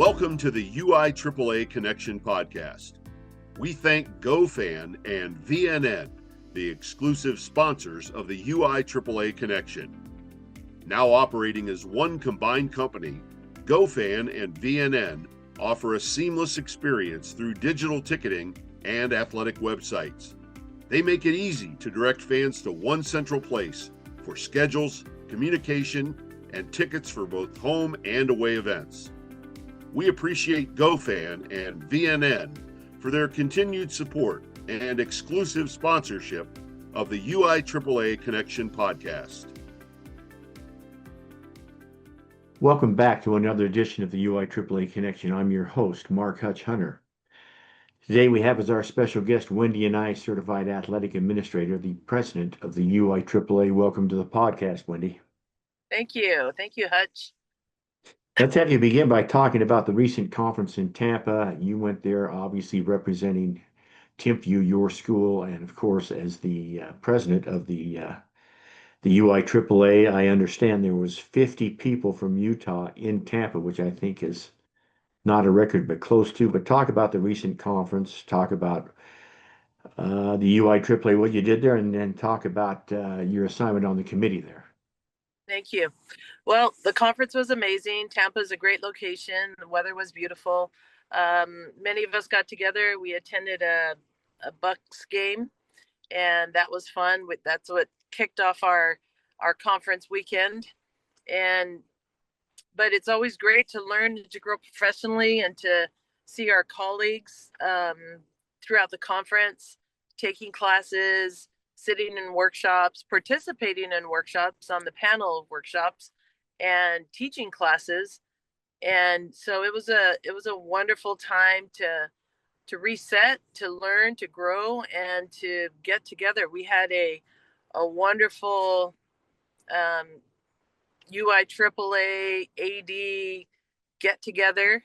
Welcome to the UIAAA Connection podcast. We thank GoFan and VNN, the exclusive sponsors of the UIAAA Connection. Now operating as one combined company, GoFan and VNN offer a seamless experience through digital ticketing and athletic websites. They make it easy to direct fans to one central place for schedules, communication, and tickets for both home and away events. We appreciate GoFan and VNN for their continued support and exclusive sponsorship of the UIAAA Connection podcast. Welcome back to another edition of the UIAAA Connection. I'm your host, Mark Hutch Hunter. Today we have as our special guest Wendy Anae, Certified Athletic Administrator, the President of the UIAAA. Welcome to the podcast, Wendy. Thank you. Thank you, Hutch. Let's have you begin by talking about the recent conference in Tampa. You went there obviously representing Timpview, your school, and of course as the president of the UIAAA. I understand there was 50 people from Utah in Tampa, which I think is not a record, but close to. But talk about the recent conference, talk about the UIAAA, what you did there, and then talk about your assignment on the committee there. Thank you. Well, the conference was amazing. Tampa is a great location. The weather was beautiful. Many of us got together. We attended a Bucks game, and that was fun. That's what kicked off our conference weekend. But it's always great to learn and to grow professionally and to see our colleagues throughout the conference, taking classes, sitting in workshops, participating in workshops, on the panel of workshops, and teaching classes. And so it was a wonderful time to reset, to learn, to grow, and to get together. We had a wonderful UIAAA AD get together,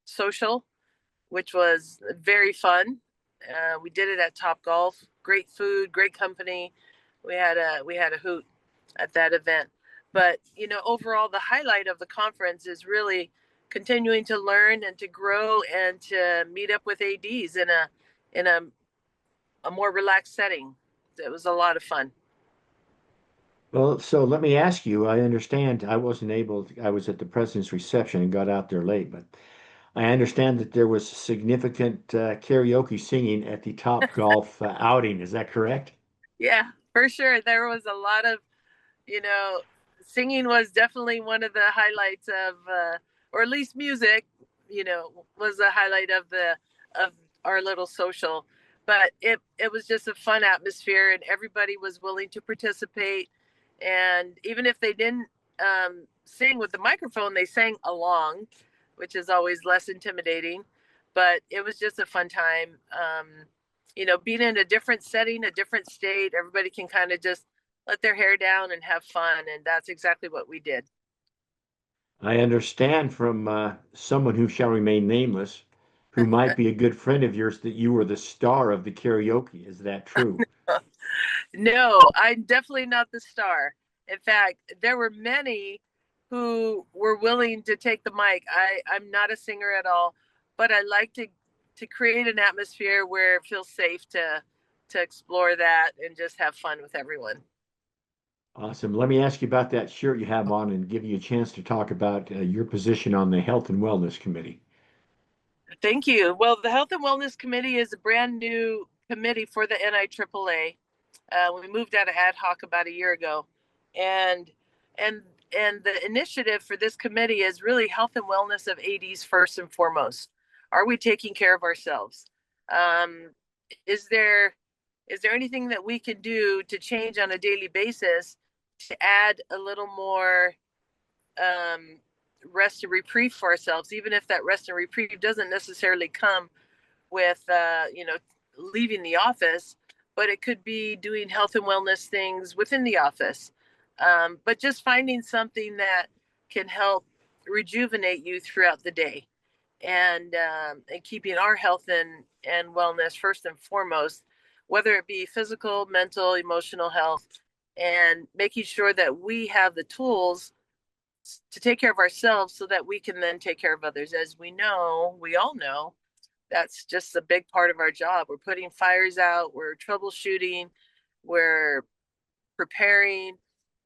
social, which was very fun. We did it at Topgolf. Great food, great company. We had a hoot at that event. But overall, the highlight of the conference is really continuing to learn and to grow and to meet up with ADs in a more relaxed setting. It was a lot of fun. Well, so let me ask you, I understand I was at the president's reception and got out there late, but I understand that there was significant karaoke singing at the Topgolf outing. Is that correct? Yeah, for sure. There was a lot of, singing was definitely one of the highlights of, or at least music, was a highlight of our little social. But it was just a fun atmosphere, and everybody was willing to participate. And even if they didn't sing with the microphone, they sang along, which is always less intimidating. But it was just a fun time. Being in a different setting, a different state, everybody can kind of just let their hair down and have fun. And that's exactly what we did. I understand from someone who shall remain nameless, who might be a good friend of yours, that you were the star of the karaoke. Is that true? No, I'm definitely not the star. In fact, there were many who were willing to take the mic. I'm not a singer at all, but I like to create an atmosphere where it feels safe to explore that and just have fun with everyone. Awesome. Let me ask you about that shirt you have on and give you a chance to talk about your position on the Health and Wellness Committee. Thank you. Well, the Health and Wellness Committee is a brand new committee for the NIAAA. We moved out of ad hoc about a year ago, and the initiative for this committee is really health and wellness of ADs first and foremost. Are we taking care of ourselves? Is there anything that we can do to change on a daily basis to add a little more rest and reprieve for ourselves, even if that rest and reprieve doesn't necessarily come with leaving the office, but it could be doing health and wellness things within the office. But just finding something that can help rejuvenate you throughout the day, and keeping our health and wellness first and foremost, whether it be physical, mental, emotional health, and making sure that we have the tools to take care of ourselves so that we can then take care of others. As we all know, that's just a big part of our job. We're putting fires out, we're troubleshooting, we're preparing,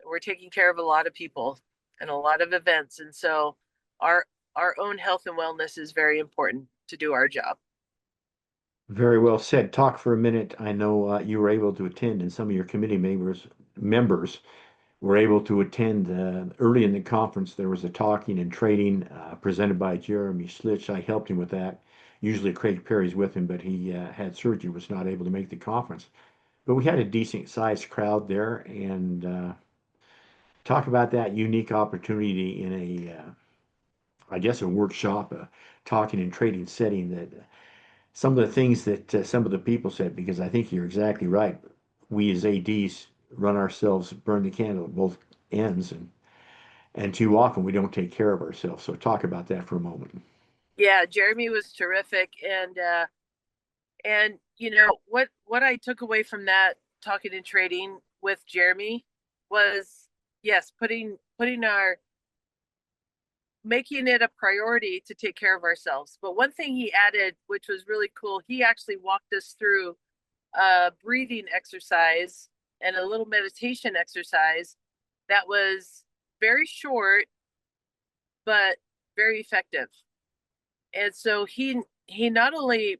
we're taking care of a lot of people and a lot of events. And so our our own health and wellness is very important to do our job. Very well said. Talk for a minute. I know you were able to attend, and some of your committee members were able to attend. Early in the conference, there was a talking and trading presented by Jeremy Slitch. I helped him with that. Usually Craig Perry's with him, but he had surgery, was not able to make the conference. But we had a decent sized crowd there, and talk about that unique opportunity in I guess, a workshop, a talking and trading setting. That some of the things that some of the people said, because I think you're exactly right. We as ADs run ourselves, burn the candle at both ends, and too often we don't take care of ourselves. So talk about that for a moment. Yeah, Jeremy was terrific, and what I took away from that talking and trading with Jeremy was, yes, putting our making it a priority to take care of ourselves. But one thing he added, which was really cool, he actually walked us through a breathing exercise and a little meditation exercise that was very short but very effective. And so he not only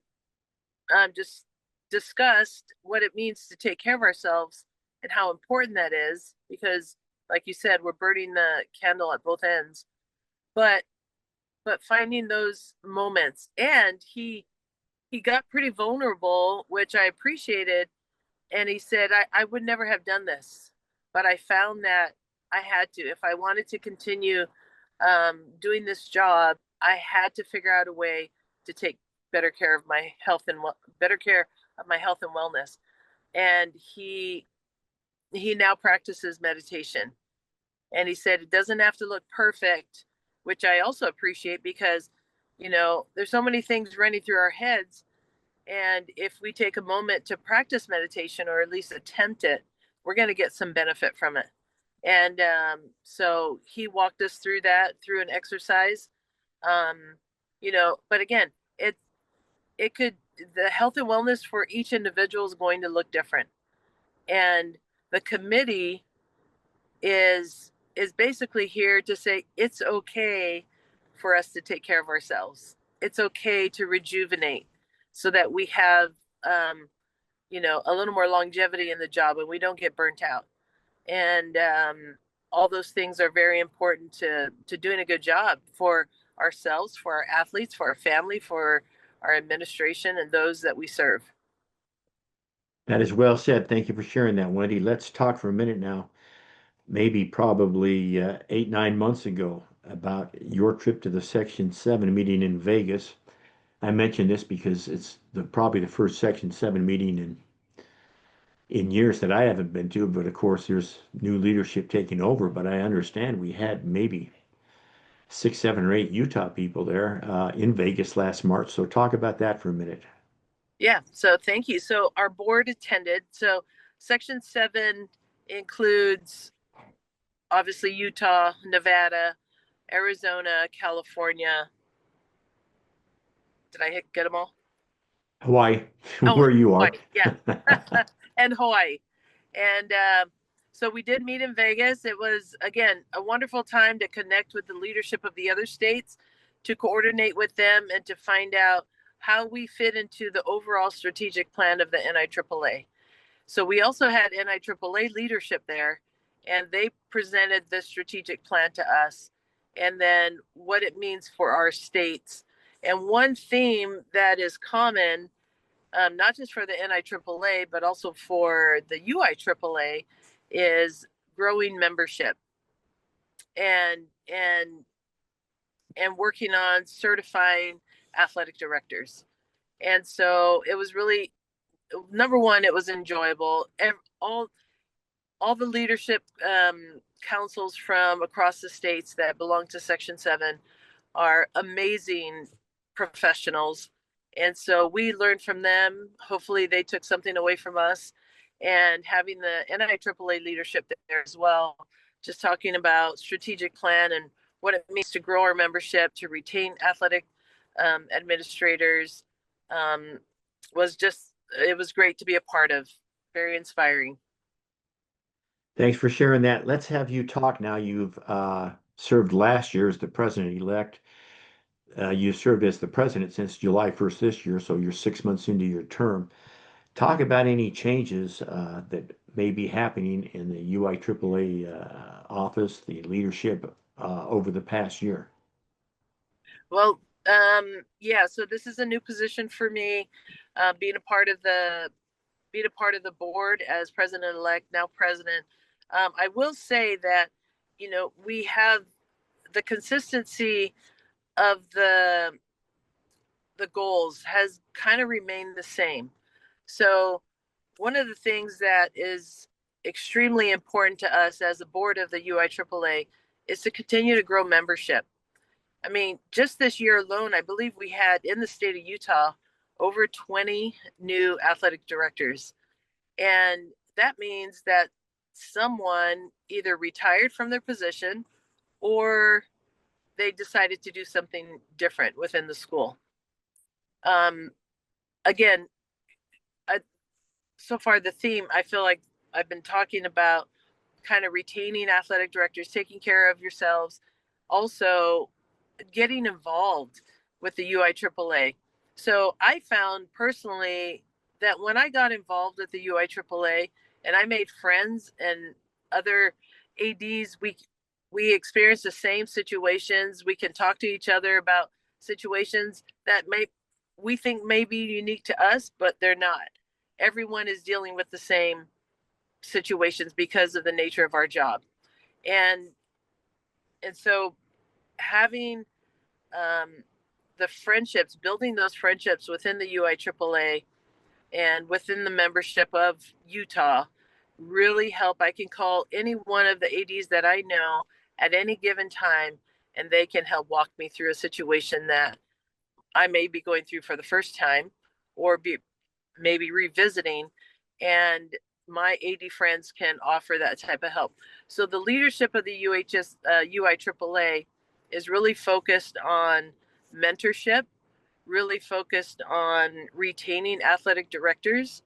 just discussed what it means to take care of ourselves and how important that is, because like you said, we're burning the candle at both ends, but finding those moments. And he got pretty vulnerable, which I appreciated. And he said, I would never have done this, but I found that I had to. If I wanted to continue doing this job, I had to figure out a way to take better care of my health and better care of my health and wellness. And he now practices meditation. And he said it doesn't have to look perfect, which I also appreciate, because there's so many things running through our heads. And if we take a moment to practice meditation, or at least attempt it, we're going to get some benefit from it. And so he walked us through that through an exercise. But again, it could the health and wellness for each individual is going to look different. And the committee is basically here to say it's okay for us to take care of ourselves. It's okay to rejuvenate so that we have a little more longevity in the job and we don't get burnt out. And all those things are very important to doing a good job for ourselves, for our athletes, for our family, for our administration, and those that we serve. That is well said. Thank you for sharing that, Wendy. Let's talk for a minute now, maybe probably 8, 9 months ago, about your trip to the Section 7 meeting in Vegas. I mention this because it's probably the first Section 7 meeting in years that I haven't been to, but of course there's new leadership taking over. But I understand we had maybe 6, 7, or 8 Utah people there in Vegas last March. So talk about that for a minute. Yeah, so thank you. So our board attended. So Section 7 includes obviously Utah, Nevada, Arizona, California. Did I get them all? Hawaii, Oh, where you are. Hawaii, yeah, and Hawaii. And so we did meet in Vegas. It was, again, a wonderful time to connect with the leadership of the other states, to coordinate with them, and to find out how we fit into the overall strategic plan of the NIAAA. So we also had NIAAA leadership there, and they presented the strategic plan to us, and then what it means for our states. And one theme that is common, not just for the NIAAA, but also for the UIAAA, is growing membership and and and working on certifying athletic directors. And so it was really, number one, it was enjoyable. All the leadership councils from across the states that belong to Section 7 are amazing professionals. And so we learned from them. Hopefully, they took something away from us. And having the NIAAA leadership there as well, just talking about strategic plan and what it means to grow our membership, to retain athletic administrators, um, it was great to be a part of. Very inspiring. Thanks for sharing that. Let's have you talk now. You've served last year as the president-elect. You served as the president since July 1st this year, so you're 6 months into your term. Talk about any changes that may be happening in the UIAAA office, the leadership over the past year. Well, yeah. So this is a new position for me, being a part of the board as president elect, now president. I will say that we have the consistency of the goals has kind of remained the same. So one of the things that is extremely important to us as a board of the UIAAA is to continue to grow membership. I mean, just this year alone, I believe we had in the state of Utah over 20 new athletic directors. And that means that someone either retired from their position or they decided to do something different within the school. Again, so far the theme, I feel like I've been talking about kind of retaining athletic directors, taking care of yourselves, also getting involved with the UIAAA. So I found personally that when I got involved with the UIAAA and I made friends and other ADs, we experienced the same situations. We can talk to each other about situations that we think may be unique to us, but they're not. Everyone is dealing with the same situations because of the nature of our job. And so having the friendships, building those friendships within the UIAAA and within the membership of Utah really help. I can call any one of the ADs that I know at any given time, and they can help walk me through a situation that I may be going through for the first time or maybe revisiting. And my AD friends can offer that type of help. So the leadership of the UIAAA is really focused on mentorship, really focused on retaining athletic directors,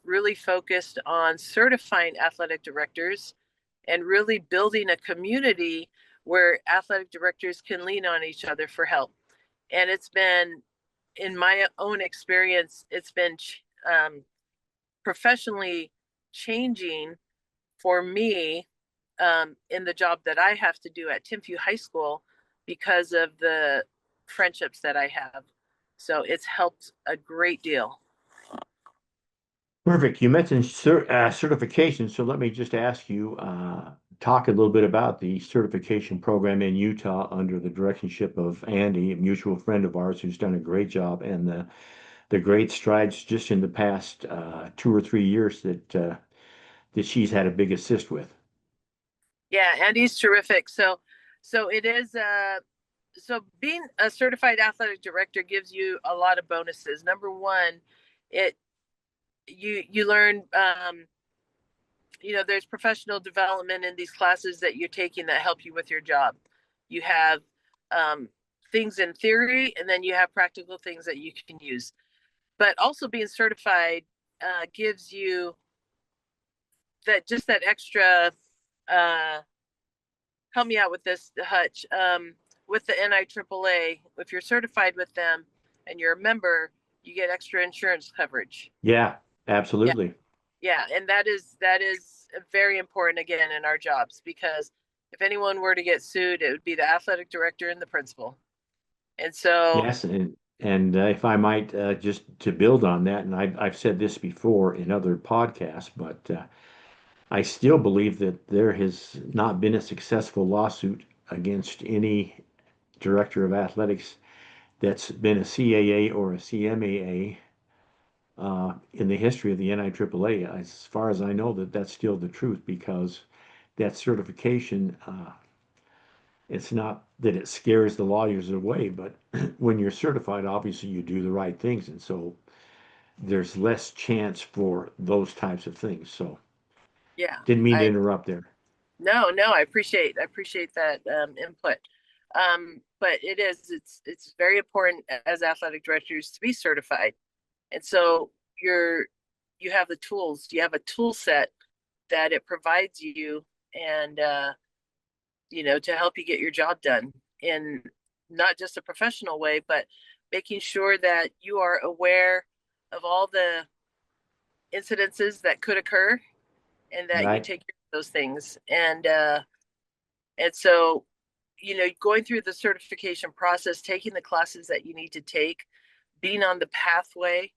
really focused on certifying athletic directors, and really building a community where athletic directors can lean on each other for help. And it's been, in my own experience, it's been professionally changing for me in the job that I have to do at Timpview High School because of the friendships that I have. So it's helped a great deal. Perfect. You mentioned certification, so let me just ask you, talk a little bit about the certification program in Utah under the directorship of Andy, a mutual friend of ours who's done a great job, and the great strides just in the past 2 or 3 years that she's had a big assist with. Yeah, Andy's terrific. So it is so being a certified athletic director gives you a lot of bonuses. Number one, it you learn there's professional development in these classes that you're taking that help you with your job. You have things in theory, and then you have practical things that you can use. But also being certified gives you that extra help me out with this, Hutch. With the NIAAA, if you're certified with them and you're a member, you get extra insurance coverage. Yeah, Yeah, absolutely. yeah, and that is very important again in our jobs, because if anyone were to get sued, it would be the athletic director and the principal. And so, Yes, and if I might just to build on that, and I've said this before in other podcasts, but I still believe that there has not been a successful lawsuit against any director of athletics that's been a CAA or a CMAA in the history of the NIAAA. As far as I know, that's still the truth, because that certification, it's not that it scares the lawyers away, but when you're certified, obviously you do the right things, and so there's less chance for those types of things. So yeah, didn't mean to I interrupt there. no, I appreciate that input. But it's very important as athletic directors to be certified. And so you have the tools, you have a tool set that it provides you, and to help you get your job done in not just a professional way, but making sure that you are aware of all the incidences that could occur and that you Right. take care of those things. And so, going through the certification process, taking the classes that you need to take, being on the pathway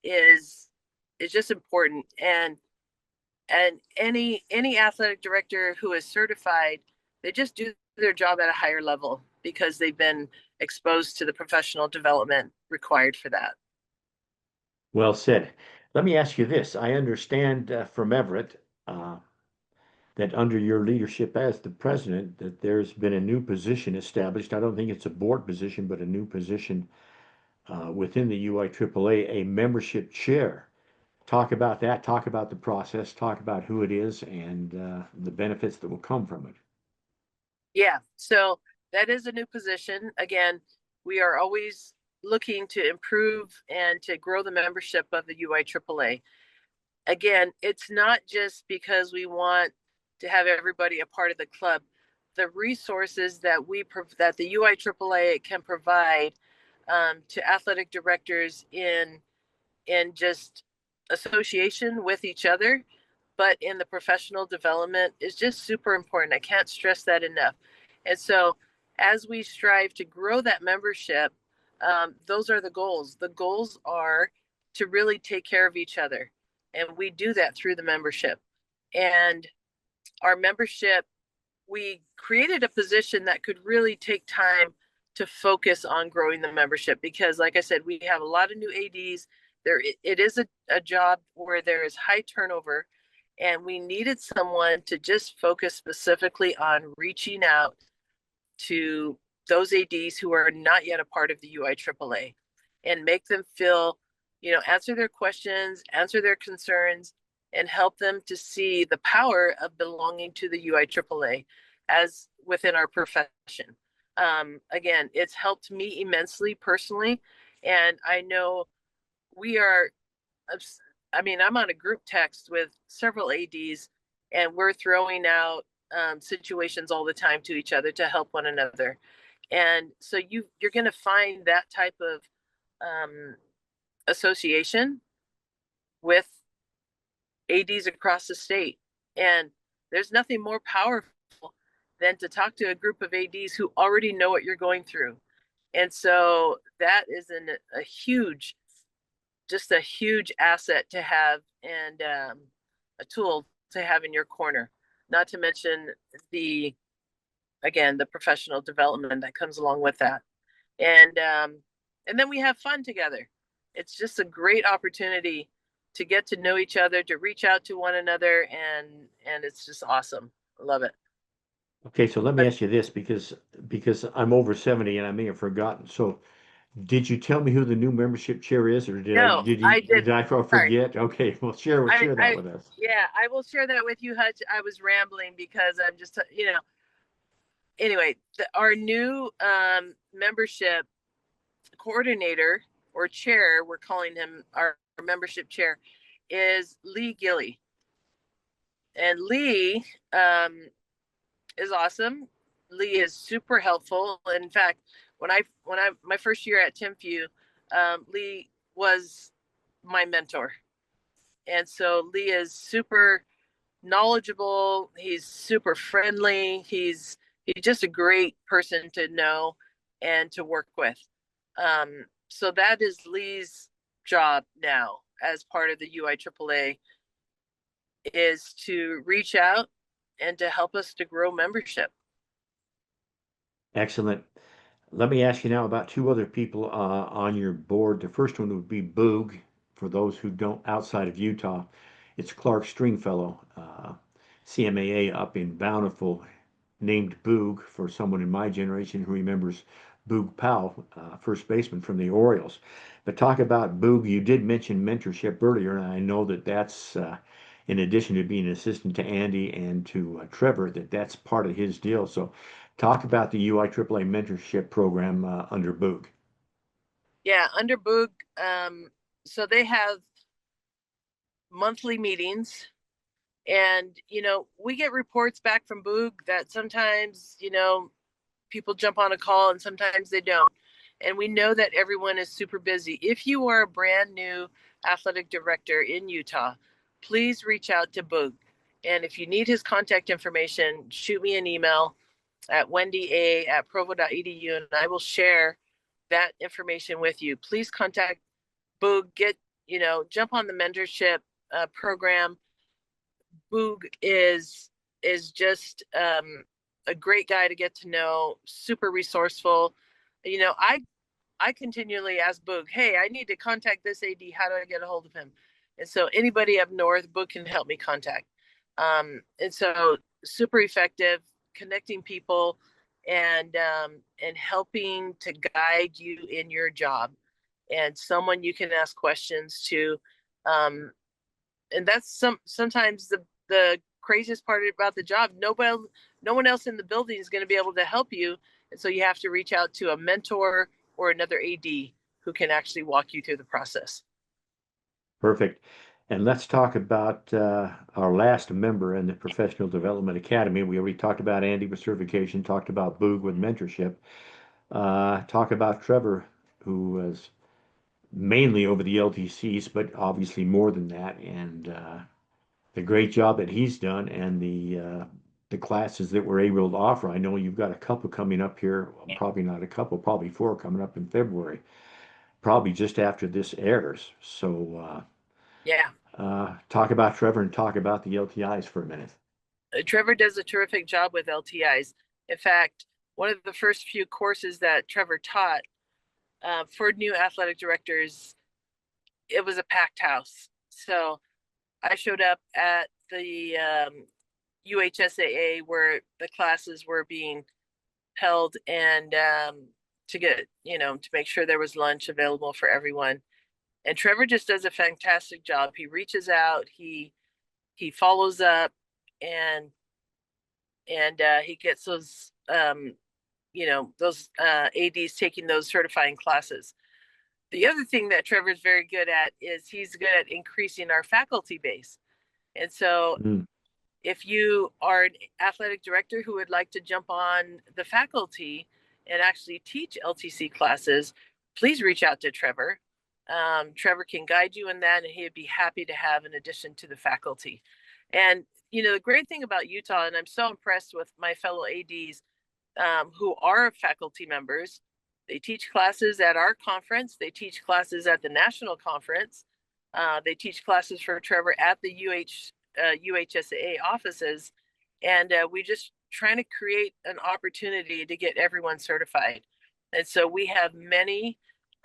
is just important. And any athletic director who is certified, they just do their job at a higher level because they've been exposed to the professional development required for that. Well said. Let me ask you this. I understand from Everett that under your leadership as the president, that there's been a new position established. I don't think it's a board position, but a new position within the UIAAA, a membership chair. Talk about that. Talk about the process. Talk about who it is and the benefits that will come from it. Yeah, so that is a new position. Again, we are always looking to improve and to grow the membership of the UIAAA. Again, it's not just because we want to have everybody a part of the club. The resources that the UIAAA can provide to athletic directors in just association with each other, but in the professional development is just super important. I can't stress that enough. And so, as we strive to grow that membership, those are the goals. The goals are to really take care of each other. And we do that through the membership. And our membership, we created a position that could really take time to focus on growing the membership because, like I said, we have a lot of new ADs. It is a job where there is high turnover, and we needed someone to just focus specifically on reaching out to those ADs who are not yet a part of the UIAAA and make them feel, answer their questions, answer their concerns, and help them to see the power of belonging to the UIAAA as within our profession. Again, it's helped me immensely personally. And I know we are, I'm on a group text with several ADs, and we're throwing out situations all the time to each other to help one another. And so you're going to find that type of association with ADs across the state. And there's nothing more powerful than to talk to a group of ADs who already know what you're going through. And so that is a huge asset to have, and a tool to have in your corner. Not to mention the professional development that comes along with that, and then we have fun together. It's just a great opportunity to get to know each other, to reach out to one another, and it's just awesome. I love it. Okay, so let me ask you this because I'm over 70 and I may have forgotten. So did you tell me who the new membership chair is, or did I No, did I you did didn't. I Sorry. forget? Okay, well share that with us. Yeah, I will share that with you, Hutch. I was rambling because I'm just, anyway, our new membership coordinator or chair, we're calling him our membership chair, is Lee Gilly. And Lee is awesome. Lee is super helpful. In fact, when I my first year at Timpview, Lee was my mentor. And so Lee is super knowledgeable. He's super friendly. He's just a great person to know and to work with. So that is Lee's job now as part of the UIAAA, is to reach out and to help us to grow membership. Excellent. Let me ask you now about two other people on your board. The first one would be Boog. For those who don't outside of Utah, it's Clark Stringfellow, CMAA up in Bountiful, named Boog for someone in my generation who remembers Boog Powell, first baseman from the Orioles. But talk about Boog. You did mention mentorship earlier, and I know that that's in addition to being an assistant to Andy and to Trevor, that's part of his deal. So Talk about the UIAAA mentorship program under Boog. Yeah, under Boog, so they have monthly meetings, and we get reports back from Boog that sometimes people jump on a call and sometimes they don't. And we know that everyone is super busy. If you are a brand new athletic director in Utah, please reach out to Boog. And if you need his contact information, shoot me an email at wendya@provo.edu, and I will share that information with you. Please contact Boog. Jump on the mentorship program. Boog is just a great guy to get to know, super resourceful. I continually ask Boog, hey, I need to contact this AD. How do I get a hold of him? And so anybody up north, Boog can help me contact. And so super effective, connecting people and helping to guide you in your job, and someone you can ask questions to. And that's sometimes the craziest part about the job. No one else in the building is going to be able to help you, and so you have to reach out to a mentor or another AD who can actually walk you through the process. Perfect. And let's talk about our last member in the Professional Development Academy. We already talked about Andy with certification, talked about Boog with mentorship. Talk about Trevor, who was mainly over the LTCs, but obviously more than that, and the great job that he's done, and the classes that we're able to offer. I know you've got a couple coming up here, probably not a couple, probably 4 coming up in February, probably just after this airs. So Yeah. talk about Trevor and talk about the LTIs for a minute. Trevor does a terrific job with LTIs. In fact, one of the first few courses that Trevor taught for new athletic directors, it was a packed house. So I showed up at the UHSAA where the classes were being held, and to make sure there was lunch available for everyone. And Trevor just does a fantastic job. He reaches out, he follows up, and he gets those ADs taking those certifying classes. The other thing that Trevor's very good at is he's good at increasing our faculty base. And so if you are an athletic director who would like to jump on the faculty and actually teach LTC classes, please reach out to Trevor. Trevor can guide you in that, and he'd be happy to have an addition to the faculty. And the great thing about Utah, and I'm so impressed with my fellow ADs who are faculty members. They teach classes at our conference. They teach classes at the national conference. They teach classes for Trevor at the UHSAA offices. And we just trying to create an opportunity to get everyone certified. And so we have many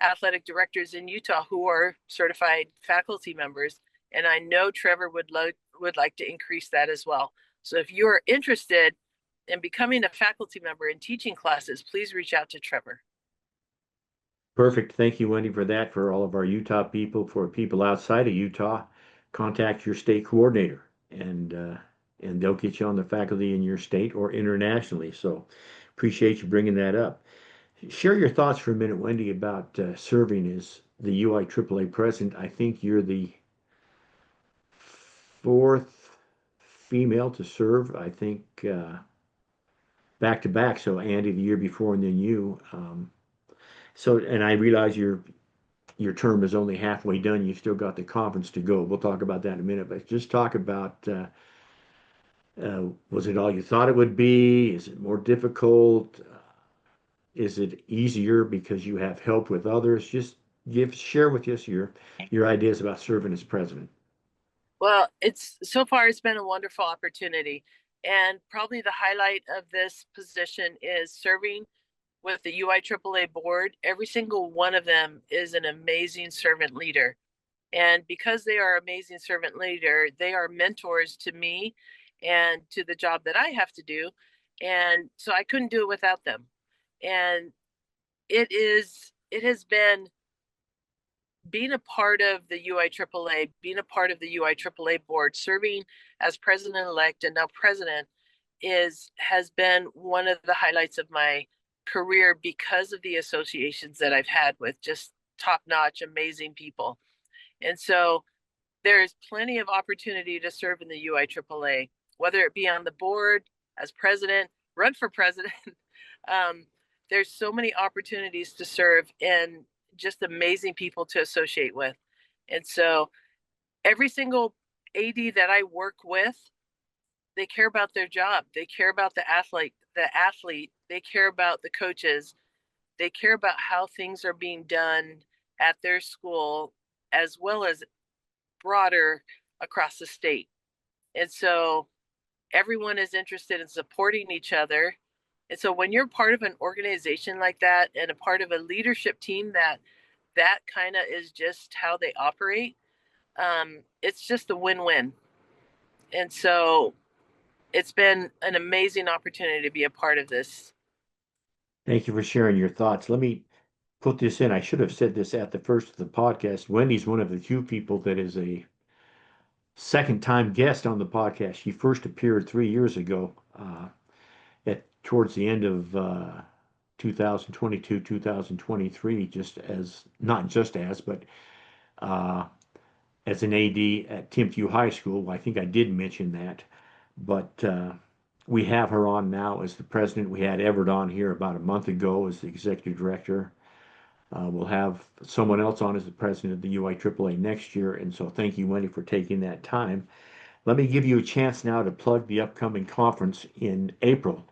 athletic directors in Utah who are certified faculty members. And I know Trevor would like to increase that as well. So if you're interested in becoming a faculty member and teaching classes, please reach out to Trevor. Perfect. Thank you, Wendy, for that. For all of our Utah people, for people outside of Utah, contact your state coordinator, and they'll get you on the faculty in your state or internationally. So appreciate you bringing that up. Share your thoughts for a minute, Wendy, about serving as the UIAAA president. I think you're the 4th female to serve, I think, back to back. So Andy the year before, and then you. And I realize your term is only halfway done. You've still got the conference to go. We'll talk about that in a minute, but just talk about was it all you thought it would be? Is it more difficult? Is it easier because you have help with others? Just share with us your ideas about serving as president. Well, so far it's been a wonderful opportunity, and probably the highlight of this position is serving with the UIAAA board. Every single one of them is an amazing servant leader. And because they are amazing servant leader, they are mentors to me and to the job that I have to do. And so I couldn't do it without them. And it has been being a part of the UIAAA, being a part of the UIAAA board, serving as president-elect and now president. has been one of the highlights of my career because of the associations that I've had with just top-notch, amazing people. And so there's plenty of opportunity to serve in the UIAAA, whether it be on the board, as president, run for president. There's so many opportunities to serve and just amazing people to associate with. And so every single AD that I work with, they care about their job. They care about the athlete, they care about the coaches, they care about how things are being done at their school as well as broader across the state. And so everyone is interested in supporting each other. And so when you're part of an organization like that and a part of a leadership team that kind of is just how they operate, it's just a win-win. And so it's been an amazing opportunity to be a part of this. Thank you for sharing your thoughts. Let me put this in. I should have said this at the first of the podcast. Wendy's one of the few people that is a second time guest on the podcast. She first appeared 3 years ago, at towards the end of 2022, 2023, just as not just as, but uh, as an AD at Timpview High School. I think I did mention that, but we have her on now as the president. We had Everett on here about a month ago as the executive director. We'll have someone else on as the president of the UIAAA next year. And so thank you, Wendy, for taking that time. Let me give you a chance now to plug the upcoming conference in April,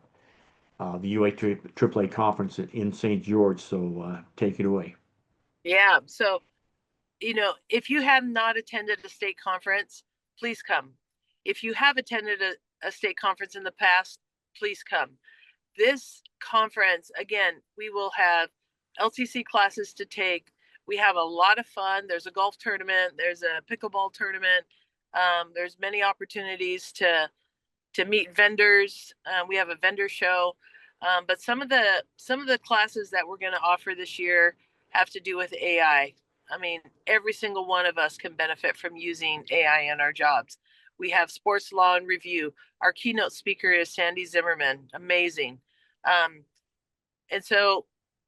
the UIAAA conference in St. George. So take it away. Yeah. So, if you have not attended a state conference, please come. If you have attended a state conference in the past, please come. This conference, again, we will have LTC classes to take. We have a lot of fun. There's a golf tournament. There's a pickleball tournament. There's many opportunities to meet vendors. We have a vendor show. But some of the classes that we're going to offer this year have to do with AI. I mean, every single one of us can benefit from using AI in our jobs. We have sports law and review. Our keynote speaker is Sandy Zimmerman. Amazing. And so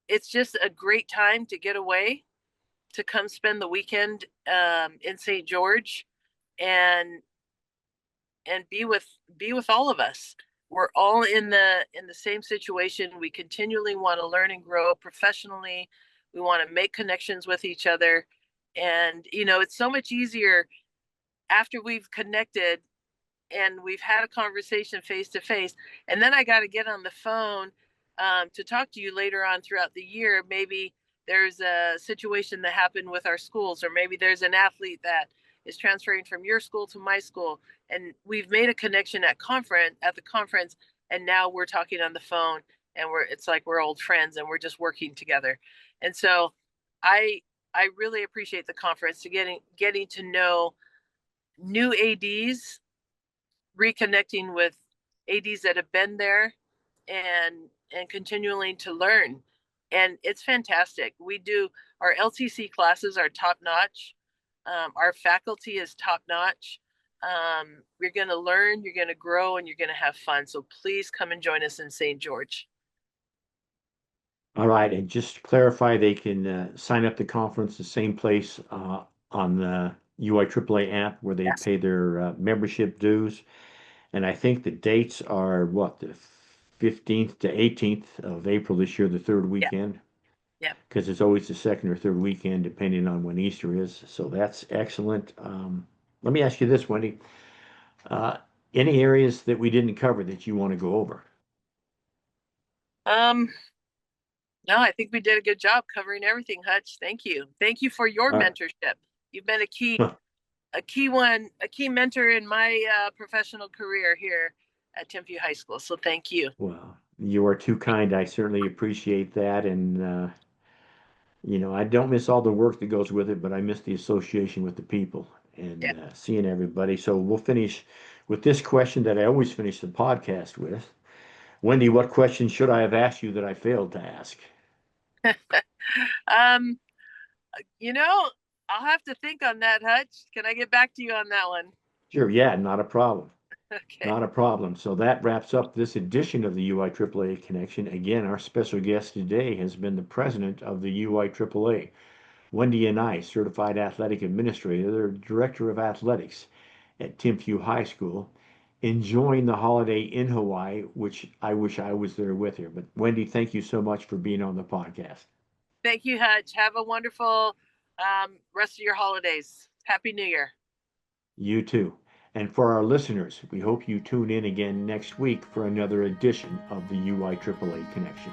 it's just a great time to get away, to come spend the weekend in St. George and be with all of us. We're all in the same situation. We continually want to learn and grow professionally. We want to make connections with each other. And it's so much easier after we've connected and we've had a conversation face to face, and then I got to get on the phone to talk to you later on throughout the year. Maybe there's a situation that happened with our schools, or maybe there's an athlete that is transferring from your school to my school, and we've made a connection at the conference, and now we're talking on the phone, and it's like we're old friends and we're just working together. And so I I really appreciate the conference, to getting to know new ADs, reconnecting with ADs that have been there, and continuing to learn. And it's fantastic. We do our LTC classes are top notch. Our faculty is top notch. You're going to learn, you're going to grow, and you're going to have fun. So please come and join us in St. George. All right, and just to clarify, they can sign up the conference the same place on the UIAAA app where they Yes. pay their membership dues. And I think the dates are what, the 15th to 18th of April this year, the third Yeah. weekend, Yeah. because it's always the second or third weekend, depending on when Easter is. So that's excellent. Let me ask you this, Wendy. Uh, any areas that we didn't cover that you want to go over? Um, no, I think we did a good job covering everything, Hutch. Thank you. Thank you for your Uh, mentorship. You've been a key mentor in my professional career here at Timpview High School. So thank you. well, you are too kind. I certainly appreciate that. And, I don't miss all the work that goes with it, but I miss the association with the people Yeah. and seeing everybody. So we'll finish with this question that I always finish the podcast with. Wendy, what question should I have asked you that I failed to ask? Um, you know, I'll have to think on that, Hutch. Can I get back to you on that one? Sure, yeah, not a problem. Okay. Not a problem. So that wraps up this edition of the UIAAA Connection. Again, our special guest today has been the president of the UIAAA, Wendy Anae, Certified Athletic Administrator, Director of Athletics at Timpview High School, enjoying the holiday in Hawaii, which I wish I was there with her. But Wendy, thank you so much for being on the podcast. Thank you, Hutch. Have a wonderful rest of your holidays. Happy New Year. You too. And for our listeners, we hope you tune in again next week for another edition of the UIAAA Connection.